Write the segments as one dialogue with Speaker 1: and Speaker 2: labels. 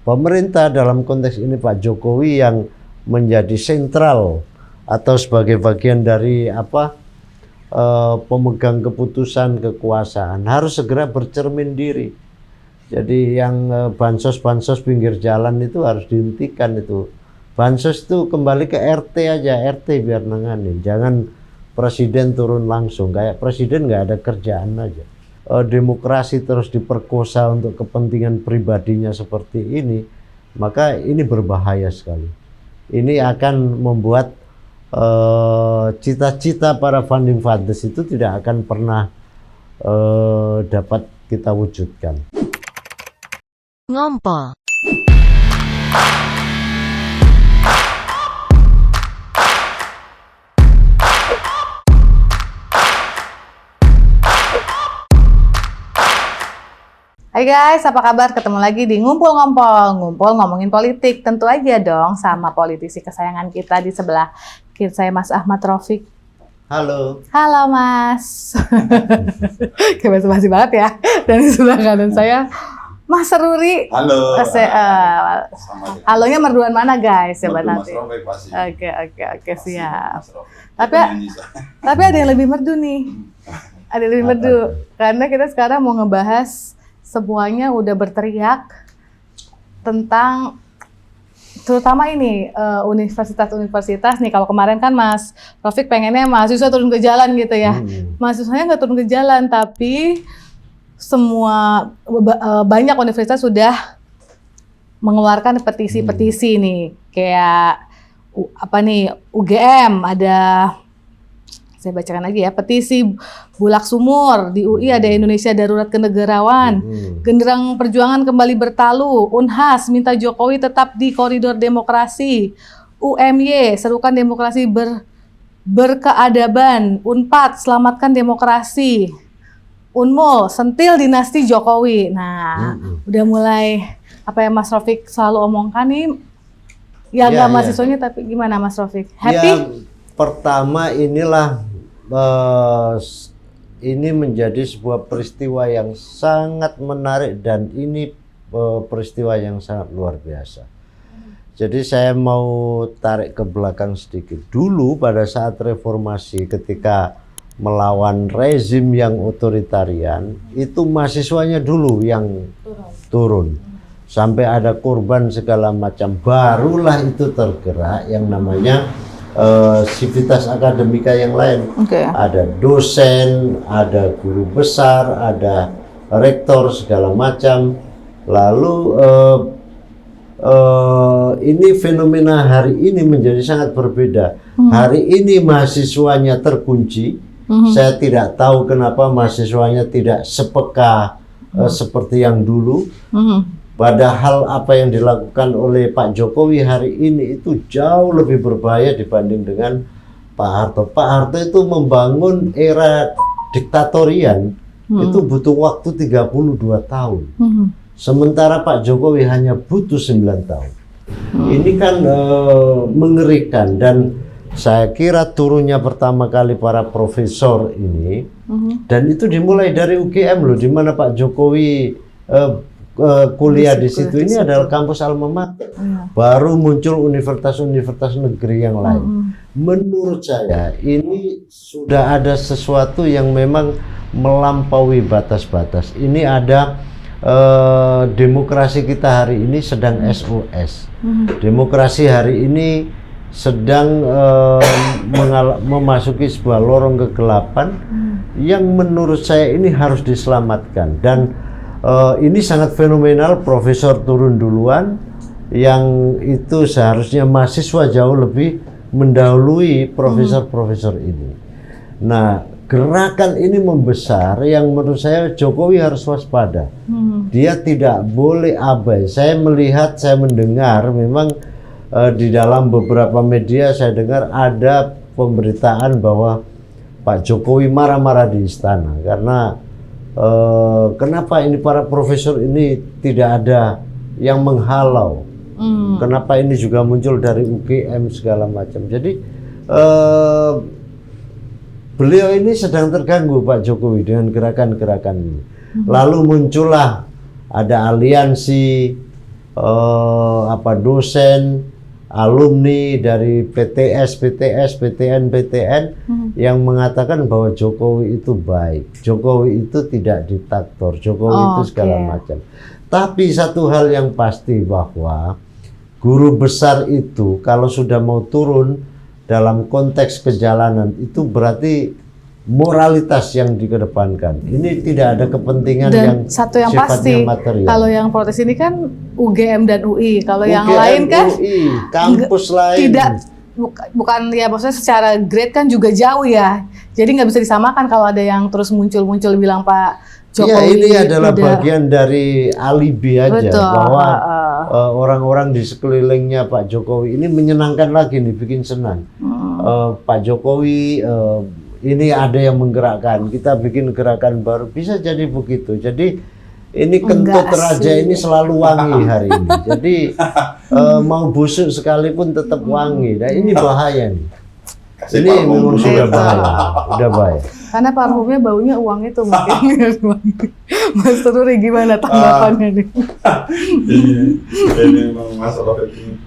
Speaker 1: pemerintah dalam konteks ini Pak Jokowi yang menjadi sentral atau sebagai bagian dari pemegang keputusan kekuasaan harus segera bercermin diri. Jadi yang bansos-bansos pinggir jalan itu harus dihentikan itu. Bansos itu kembali ke RT aja, RT biar nanganin. Jangan presiden turun langsung, kayak presiden nggak ada kerjaan aja. Demokrasi terus diperkosa untuk kepentingan pribadinya seperti ini, maka ini berbahaya sekali. Ini akan membuat cita-cita para founding fathers itu tidak akan pernah dapat kita wujudkan.
Speaker 2: Ngompol.
Speaker 3: Hai guys, apa kabar? Ketemu lagi di Ngumpul Ngompol. Ngumpul ngomongin politik, tentu aja dong sama politisi kesayangan kita di sebelah kiri saya, Mas Ahmad Raufik.
Speaker 1: Halo.
Speaker 3: Halo Mas. Kayak basa-basi banget ya. Dan di sebelah kanan saya, Mas Ruri.
Speaker 4: Halo.
Speaker 3: Halonya merduan mana guys? Coba
Speaker 4: Merdu
Speaker 3: nanti.
Speaker 4: Mas Raufik pasti.
Speaker 3: Oke, siap.
Speaker 4: Mas Raufik.
Speaker 3: Tapi ada yang lebih merdu nih. Ada yang lebih merdu. Karena kita sekarang mau ngebahas semuanya udah berteriak tentang terutama ini universitas-universitas nih. Kalau kemarin kan Mas Raufik pengennya mahasiswa turun ke jalan gitu ya. Mahasiswanya nggak turun ke jalan, tapi semua banyak universitas sudah mengeluarkan petisi-petisi nih. Kayak UGM ada, saya bacakan lagi ya, petisi Bulak Sumur, di UI ada Indonesia Darurat Kenegarawan, Genderang Perjuangan Kembali Bertalu, Unhas minta Jokowi tetap di koridor demokrasi, UMY serukan demokrasi berkeadaban, Unpad selamatkan demokrasi, Unmul sentil dinasti Jokowi. Nah, udah mulai apa yang Mas Raufik selalu omongkan nih, ya nggak mahasiswanya tapi gimana Mas Raufik? Happy?
Speaker 1: Ya, pertama inilah ini menjadi sebuah peristiwa yang sangat menarik dan ini peristiwa yang sangat luar biasa. Jadi saya mau tarik ke belakang sedikit. Dulu pada saat reformasi ketika melawan rezim yang otoritarian, itu mahasiswanya dulu yang turun. Sampai ada korban segala macam, barulah itu tergerak yang namanya sivitas akademika yang lain. Ada dosen, ada guru besar, ada rektor segala macam. Lalu ini fenomena hari ini menjadi sangat berbeda. Hari ini mahasiswanya terkunci. Saya tidak tahu kenapa mahasiswanya tidak sepeka seperti yang dulu. Padahal apa yang dilakukan oleh Pak Jokowi hari ini itu jauh lebih berbahaya dibanding dengan Pak Harto. Pak Harto itu membangun era diktatorian itu butuh waktu 32 tahun. Sementara Pak Jokowi hanya butuh 9 tahun. Ini kan mengerikan, dan saya kira turunnya pertama kali para profesor ini, dan itu dimulai dari UGM loh, di mana Pak Jokowi kuliah di situ. Ini adalah kampus alma mater. Baru muncul universitas-universitas negeri yang lain. Menurut saya ini sudah ada sesuatu yang memang melampaui batas-batas. Ini ada demokrasi kita hari ini sedang SOS. Demokrasi hari ini sedang memasuki sebuah lorong kegelapan yang menurut saya ini harus diselamatkan. Dan ini sangat fenomenal, profesor turun duluan, yang itu seharusnya mahasiswa jauh lebih mendahului profesor-profesor ini. Nah, gerakan ini membesar yang menurut saya Jokowi harus waspada. Dia tidak boleh abai. Saya melihat, saya mendengar memang di dalam beberapa media saya dengar ada pemberitaan bahwa Pak Jokowi marah-marah di istana karena kenapa ini para profesor ini tidak ada yang menghalau. Kenapa ini juga muncul dari UGM segala macam. Jadi beliau ini sedang terganggu Pak Jokowi dengan gerakan-gerakan ini. Lalu muncullah ada aliansi dosen, alumni dari PTS, PTN yang mengatakan bahwa Jokowi itu baik, Jokowi itu tidak diktator, Jokowi itu segala macam. Tapi satu hal yang pasti bahwa guru besar itu kalau sudah mau turun dalam konteks kejalanan itu berarti moralitas yang dikedepankan. Ini tidak ada kepentingan
Speaker 3: Dan
Speaker 1: yang
Speaker 3: satu yang
Speaker 1: sifatnya
Speaker 3: pasti,
Speaker 1: material.
Speaker 3: kalau yang protes ini kan UGM dan UI. Kalau yang
Speaker 1: UGM,
Speaker 3: lain kan
Speaker 1: UI, kampus lain.
Speaker 3: tidak, bukan ya maksudnya secara grade kan juga jauh ya. Jadi nggak bisa disamakan kalau ada yang terus muncul bilang Pak Jokowi.
Speaker 1: Ya ini adalah bagian dari alibi aja.
Speaker 3: Betul.
Speaker 1: Bahwa orang-orang di sekelilingnya Pak Jokowi ini menyenangkan lagi nih, bikin senang. Pak Jokowi ini ada yang menggerakkan, kita bikin gerakan baru, bisa jadi begitu. Jadi ini kentut raja ini selalu wangi hari ini. Jadi mau busuk sekalipun tetap wangi. Nah ini bahaya nih. Ini memang sudah bahaya,
Speaker 3: Karena parfumnya baunya uang itu mungkin. Mas Ruri gimana tanggapannya nih?
Speaker 2: Ini memang masalah ini.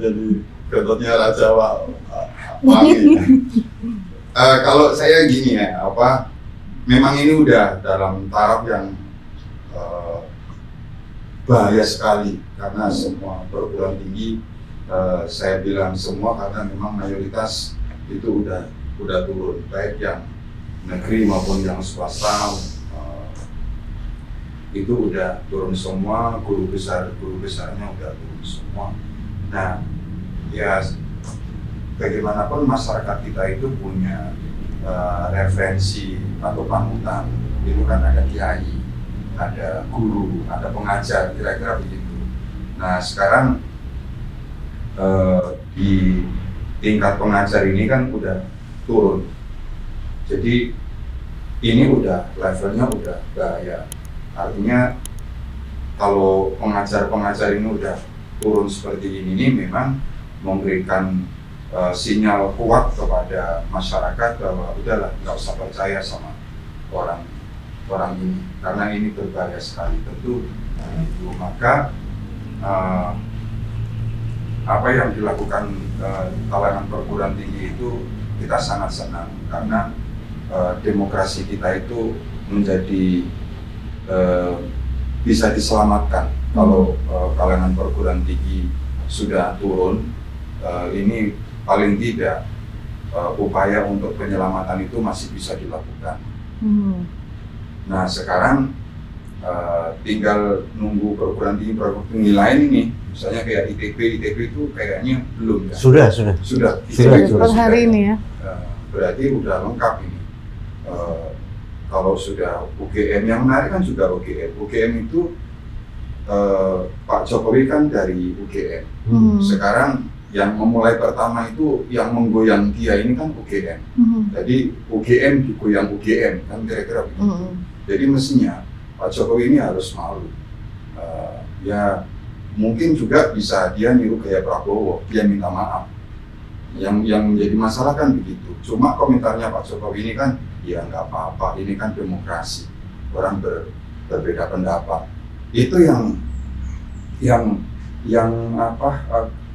Speaker 2: Jadi kentutnya raja wangi. Kalau saya gini ya, memang ini udah dalam taraf yang bahaya sekali karena semua perguruan tinggi, saya bilang semua karena memang mayoritas itu udah turun, baik yang negeri maupun yang swasta, itu udah turun semua, guru besarnya udah turun semua. Nah, ya bagaimanapun masyarakat kita itu punya referensi atau panutan, itu kan ada kiai, ada guru, ada pengajar, kira-kira begitu. Nah sekarang di tingkat pengajar ini kan udah turun, jadi ini udah levelnya udah bahaya. Artinya kalau pengajar ini udah turun seperti ini memang memberikan sinyal kuat kepada masyarakat bahwa udahlah nggak usah percaya sama orang ini karena ini berbahaya sekali. Tentu maka apa yang dilakukan kalangan perguruan tinggi itu kita sangat senang karena demokrasi kita itu menjadi bisa diselamatkan kalau kalangan perguruan tinggi sudah turun. Ini paling tidak upaya untuk penyelamatan itu masih bisa dilakukan. Nah sekarang tinggal nunggu perguruan tinggi lain ini, misalnya kayak ITB itu kayaknya belum ya?
Speaker 1: Sudah.
Speaker 3: Per hari ini ya.
Speaker 2: Berarti udah lengkap ini. Kalau sudah UGM, yang menarik kan juga UGM itu Pak Jokowi kan dari UGM. Sekarang yang memulai pertama itu yang menggoyang dia ini kan UGM. Jadi UGM digoyang UGM kan kira-kira begitu. Jadi mestinya Pak Jokowi ini harus malu. Ya mungkin juga bisa dia niru gaya Prabowo, dia minta maaf. Yang menjadi masalah kan begitu. Cuma komentarnya Pak Jokowi ini kan, ya nggak apa-apa, ini kan demokrasi, orang berbeda pendapat. Itu yang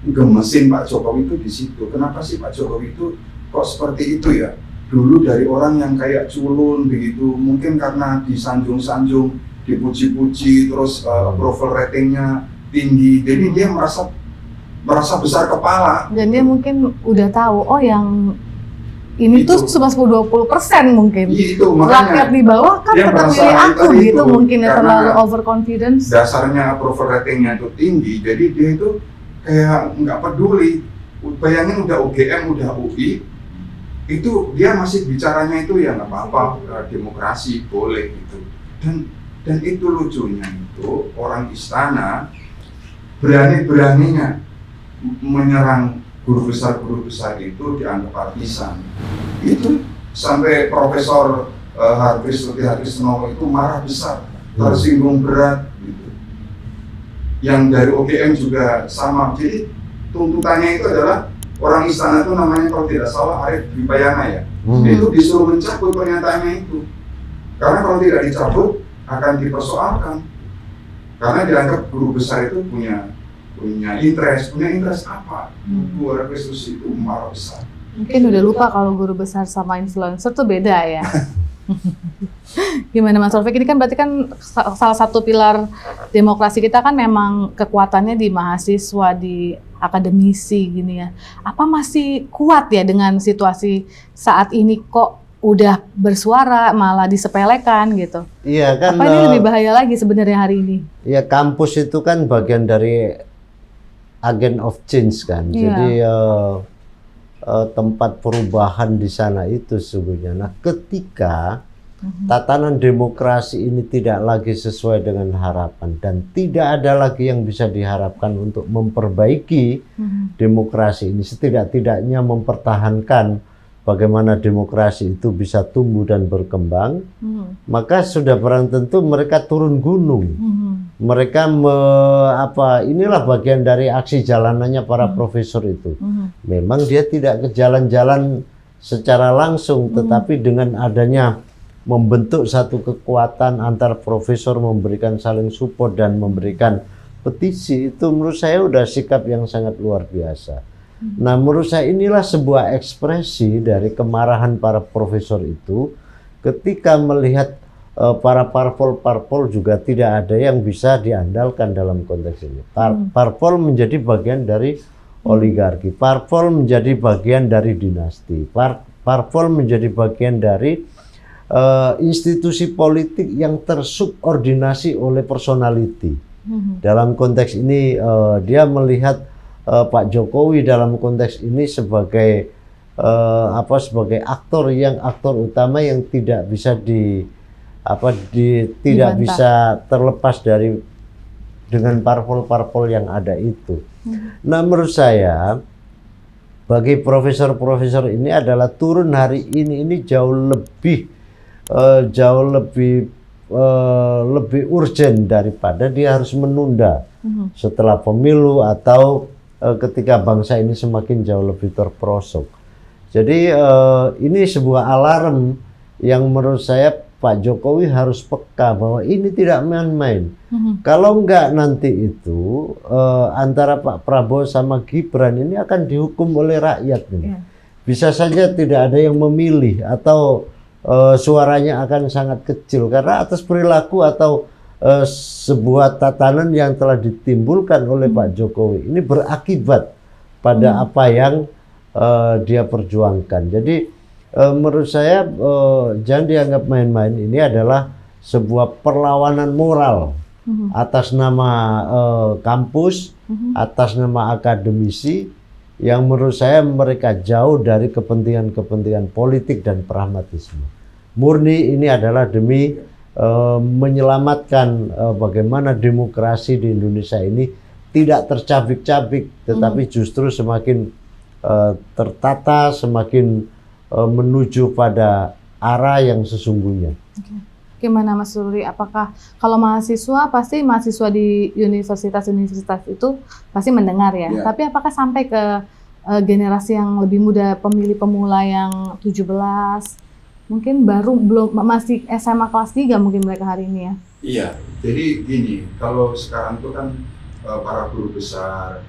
Speaker 2: gemesin Pak Jokowi itu di situ. Kenapa sih Pak Jokowi itu kok seperti itu ya? Dulu dari orang yang kayak culun begitu, mungkin karena disanjung-sanjung, dipuji-puji, terus approval ratingnya tinggi, jadi dia merasa besar kepala.
Speaker 3: Dan dia mungkin udah tahu, oh yang ini
Speaker 2: itu
Speaker 3: tuh cuma 10-20% mungkin.
Speaker 2: Itu makanya
Speaker 3: rakyat di bawah kan tetap milih aku gitu, mungkin ya terlalu overconfidence.
Speaker 2: Dasarnya approval ratingnya itu tinggi, jadi dia itu kayak nggak peduli. Bayangin udah UGM, udah UI, itu dia masih bicaranya itu ya nggak apa-apa, demokrasi boleh gitu. Dan itu lucunya itu orang istana berani-beraninya menyerang guru besar itu dianggap partisan. Itu sampai Profesor Hartrisno itu marah besar, tersinggung berat gitu. Yang dari UGM juga sama. Jadi tuntutannya itu adalah orang istana itu namanya kalau tidak salah Arief Dwipayana ya. Itu disuruh mencabut pernyataannya itu. Karena kalau tidak dicabut akan dipersoalkan. Karena dianggap guru besar itu punya interest apa? Buku restitusi itu marah besar.
Speaker 3: Mungkin udah lupa kalau guru besar sama influencer tuh beda ya. Gimana Mas Taufik? Ini kan berarti kan salah satu pilar demokrasi kita kan memang kekuatannya di mahasiswa, di akademisi gini ya. Apa masih kuat ya dengan situasi saat ini kok udah bersuara malah disepelekan gitu?
Speaker 1: Iya kan.
Speaker 3: Apa ini lebih bahaya lagi sebenarnya hari ini?
Speaker 1: Ya kampus itu kan bagian dari agent of change kan.
Speaker 3: Iya.
Speaker 1: Jadi tempat perubahan di sana itu sesungguhnya. Nah, ketika tatanan demokrasi ini tidak lagi sesuai dengan harapan dan tidak ada lagi yang bisa diharapkan untuk memperbaiki demokrasi ini, setidak-tidaknya mempertahankan bagaimana demokrasi itu bisa tumbuh dan berkembang, maka sudah barang tentu mereka turun gunung. Mereka inilah bagian dari aksi jalanannya para profesor itu. Memang dia tidak ke jalan-jalan secara langsung, tetapi dengan adanya membentuk satu kekuatan antar profesor, memberikan saling support dan memberikan petisi, itu menurut saya udah sikap yang sangat luar biasa. Nah, menurut saya inilah sebuah ekspresi dari kemarahan para profesor itu ketika melihat para parpol juga tidak ada yang bisa diandalkan dalam konteks ini. Parpol menjadi bagian dari oligarki, parpol menjadi bagian dari dinasti, parpol menjadi bagian dari institusi politik yang tersubordinasi oleh personality. Dalam konteks ini dia melihat Pak Jokowi dalam konteks ini sebagai sebagai aktor utama yang tidak bisa tidak bisa terlepas dengan parpol-parpol yang ada itu. Nah, menurut saya bagi profesor-profesor ini adalah turun hari ini jauh lebih urgent daripada dia harus menunda setelah pemilu atau ketika bangsa ini semakin jauh lebih terperosok. Jadi ini sebuah alarm yang menurut saya Pak Jokowi harus peka bahwa ini tidak main-main. Kalau enggak nanti itu antara Pak Prabowo sama Gibran ini akan dihukum oleh rakyat ini. Bisa saja tidak ada yang memilih atau suaranya akan sangat kecil karena atas perilaku atau sebuah tatanan yang telah ditimbulkan oleh Pak Jokowi ini berakibat pada apa yang dia perjuangkan. Jadi menurut saya jangan dianggap main-main. Ini adalah sebuah perlawanan moral atas nama kampus, atas nama akademisi yang menurut saya mereka jauh dari kepentingan-kepentingan politik dan pragmatisme. Murni ini adalah demi menyelamatkan bagaimana demokrasi di Indonesia ini tidak tercabik-cabik, tetapi justru semakin tertata, semakin menuju pada arah yang sesungguhnya.
Speaker 3: Gimana Mas Suri? Apakah kalau mahasiswa pasti mahasiswa di universitas-universitas itu pasti mendengar ya? Tapi apakah sampai ke generasi yang lebih muda, pemilih pemula yang 17, mungkin belum masih SMA kelas 3 mungkin mereka hari ini ya?
Speaker 2: Iya, jadi gini, kalau sekarang tuh kan para guru besar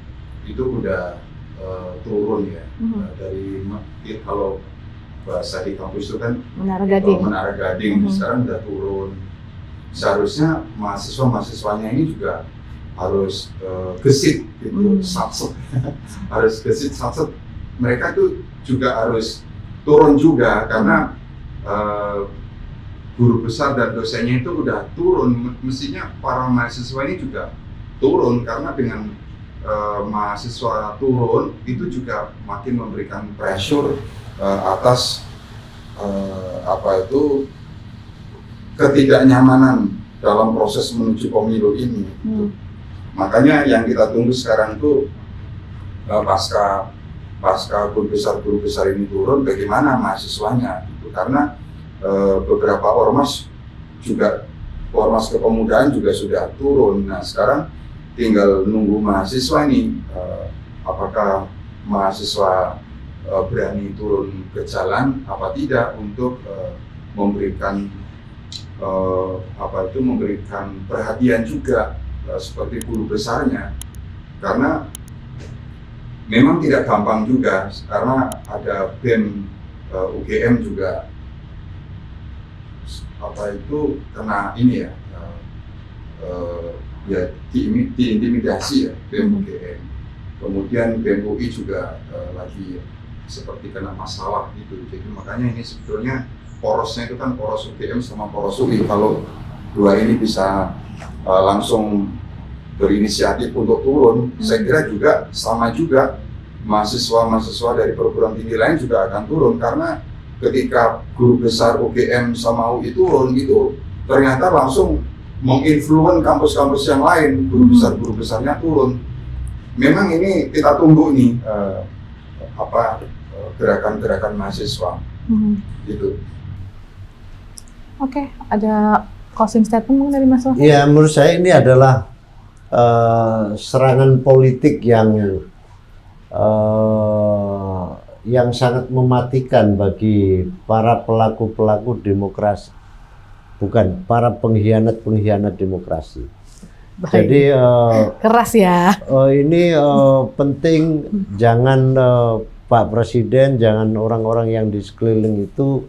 Speaker 2: itu udah turun ya, dari kalau bahasa di kampus itu kan
Speaker 3: Menara Gading,
Speaker 2: sekarang udah turun. Seharusnya mahasiswanya ini juga harus gesit gitu, satset. Harus gesit, satset. Mereka tuh juga harus turun juga karena guru besar dan dosennya itu udah turun. Mestinya para mahasiswa ini juga turun karena dengan mahasiswa turun itu juga makin memberikan pressure atas ketidaknyamanan dalam proses menuju pemilu ini. Makanya yang kita tunggu sekarang tuh pasca guru besar ini turun, bagaimana mahasiswanya gitu. Karena beberapa ormas kepemudaan juga sudah turun. Nah, sekarang tinggal nunggu mahasiswa ini apakah mahasiswa berani turun ke jalan apa tidak untuk memberikan memberikan perhatian juga seperti guru besarnya, karena memang tidak gampang juga, karena ada BEM UGM juga kena ini ya, ya diintimidasi ya BEM UGM. Kemudian BEM UI juga lagi seperti kena masalah gitu. Jadi makanya ini sebetulnya porosnya itu kan poros UGM sama poros UI. Kalau dua ini bisa langsung berinisiatif untuk turun, saya kira juga sama juga mahasiswa-mahasiswa dari perguruan tinggi lain juga akan turun, karena ketika guru besar UGM sama UI turun itu ternyata langsung menginfluen kampus-kampus yang lain, guru besarnya turun. Memang ini kita tunggu nih gerakan-gerakan mahasiswa gitu.
Speaker 3: Oke, ada closing statement dari Mas Wahid?
Speaker 1: Ya, menurut saya ini adalah serangan politik yang sangat mematikan bagi para pelaku-pelaku demokrasi, bukan para pengkhianat demokrasi.
Speaker 3: Baik.
Speaker 1: Jadi
Speaker 3: Keras ya.
Speaker 1: ini penting, jangan Pak Presiden, jangan orang-orang yang di sekeliling itu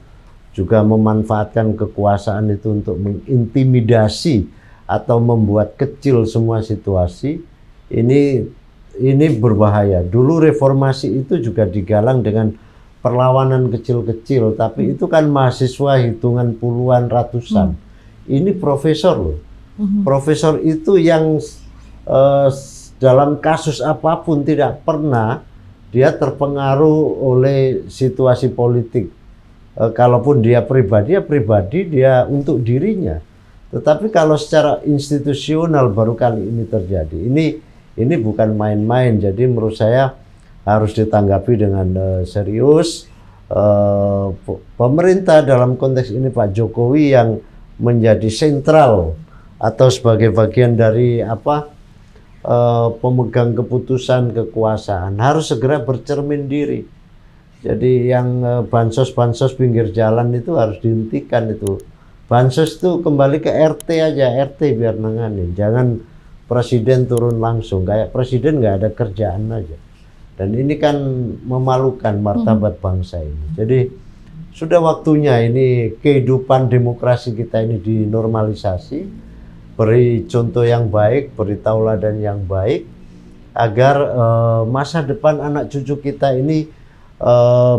Speaker 1: juga memanfaatkan kekuasaan itu untuk mengintimidasi atau membuat kecil semua situasi. Ini berbahaya. Dulu reformasi itu juga digalang dengan perlawanan kecil-kecil, tapi itu kan mahasiswa hitungan puluhan, ratusan. Ini profesor loh. Profesor itu yang dalam kasus apapun tidak pernah dia terpengaruh oleh situasi politik. Kalaupun dia pribadi dia untuk dirinya. Tetapi kalau secara institusional baru kali ini terjadi. Ini bukan main-main. Jadi menurut saya harus ditanggapi dengan serius. Pemerintah dalam konteks ini Pak Jokowi yang menjadi sentral atau sebagai bagian dari pemegang keputusan kekuasaan harus segera bercermin diri. Jadi yang bansos pinggir jalan itu harus dihentikan itu. Bansos itu kembali ke RT aja, RT biar nanganin. Jangan presiden turun langsung, kayak presiden nggak ada kerjaan aja. Dan ini kan memalukan martabat bangsa ini. Jadi sudah waktunya ini kehidupan demokrasi kita ini dinormalisasi, beri contoh yang baik, beri tauladan yang baik, agar masa depan anak cucu kita ini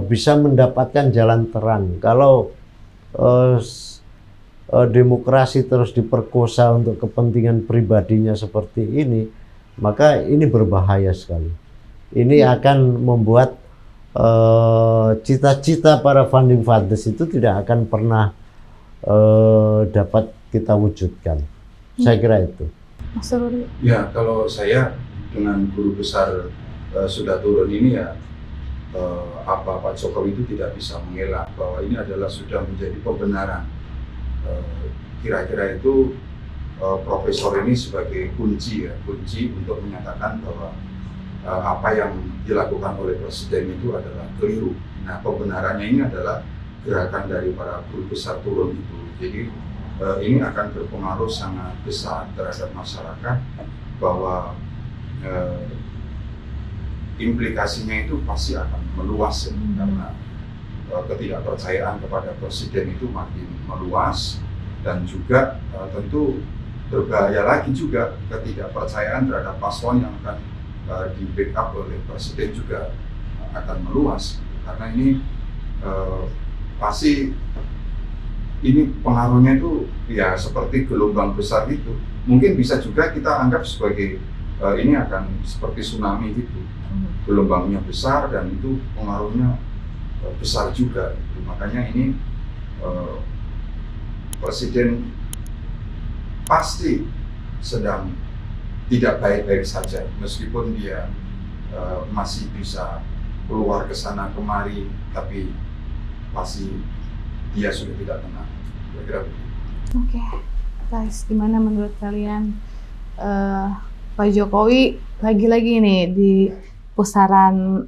Speaker 1: bisa mendapatkan jalan terang. Kalau demokrasi terus diperkosa untuk kepentingan pribadinya seperti ini, maka ini berbahaya sekali. Ini akan membuat cita-cita para founding fathers itu tidak akan pernah dapat kita wujudkan. Saya kira itu.
Speaker 3: Mas Ruri.
Speaker 2: Ya, kalau saya dengan guru besar sudah turun ini ya, Pak Jokowi itu tidak bisa mengelak bahwa ini adalah sudah menjadi pembenaran. Kira-kira itu profesor ini sebagai kunci untuk menyatakan bahwa apa yang dilakukan oleh presiden itu adalah keliru. Nah, pembenarannya ini adalah gerakan dari para guru besar turun itu. Jadi ini akan berpengaruh sangat besar terhadap masyarakat, bahwa implikasinya itu pasti akan meluas ya, karena ketidakpercayaan kepada presiden itu makin meluas, dan juga tentu berbahaya lagi juga ketidakpercayaan terhadap paslon yang akan di backup oleh presiden juga akan meluas, karena ini pasti ini pengaruhnya itu ya seperti gelombang besar itu. Mungkin bisa juga kita anggap sebagai ini akan seperti tsunami gitu, gelombangnya besar dan itu pengaruhnya besar juga. Makanya ini presiden pasti sedang tidak baik-baik saja, meskipun dia masih bisa keluar ke sana kemari, tapi pasti dia sudah tidak tenang. Kira-kira begitu.
Speaker 3: Oke, guys, gimana menurut kalian Pak Jokowi lagi-lagi nih di pusaran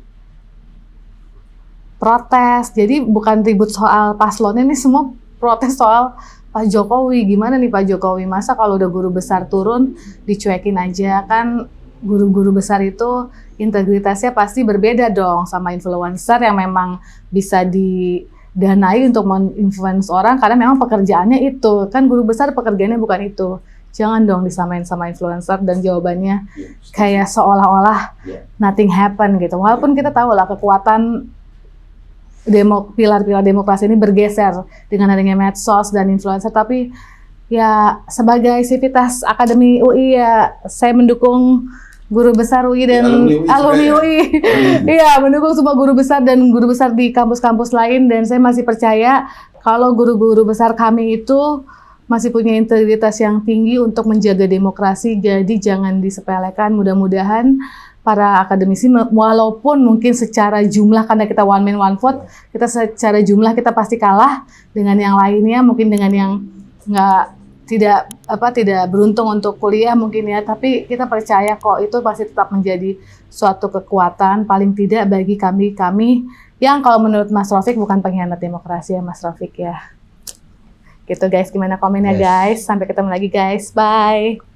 Speaker 3: protes? Jadi bukan ribut soal paslon, ini semua protes soal Pak Jokowi, gimana nih Pak Jokowi? Masa kalau udah guru besar turun dicuekin aja? Kan guru-guru besar itu integritasnya pasti berbeda dong sama influencer yang memang bisa didanai untuk menginfluence orang karena memang pekerjaannya itu. Kan guru besar pekerjaannya bukan itu. Jangan dong disamain sama influencer dan jawabannya kayak seolah-olah nothing happen gitu. Walaupun kita tahu lah kekuatan pilar-pilar demokrasi ini bergeser dengan adanya medsos dan influencer, tapi ya sebagai sivitas Akademi UI ya saya mendukung guru besar UI dan alumni UI. Iya, mendukung semua guru besar dan guru besar di kampus-kampus lain, dan saya masih percaya kalau guru-guru besar kami itu masih punya integritas yang tinggi untuk menjaga demokrasi, jadi jangan disepelekan. Mudah-mudahan para akademisi, walaupun mungkin secara jumlah karena kita one man one vote, kita secara jumlah kita pasti kalah dengan yang lainnya, mungkin dengan yang tidak beruntung untuk kuliah mungkin ya, tapi kita percaya kok itu pasti tetap menjadi suatu kekuatan paling tidak bagi kami yang kalau menurut Mas Rafiq bukan pengkhianat demokrasi ya Mas Rafiq ya. Gitu guys, gimana komennya guys? Sampai ketemu lagi guys, bye.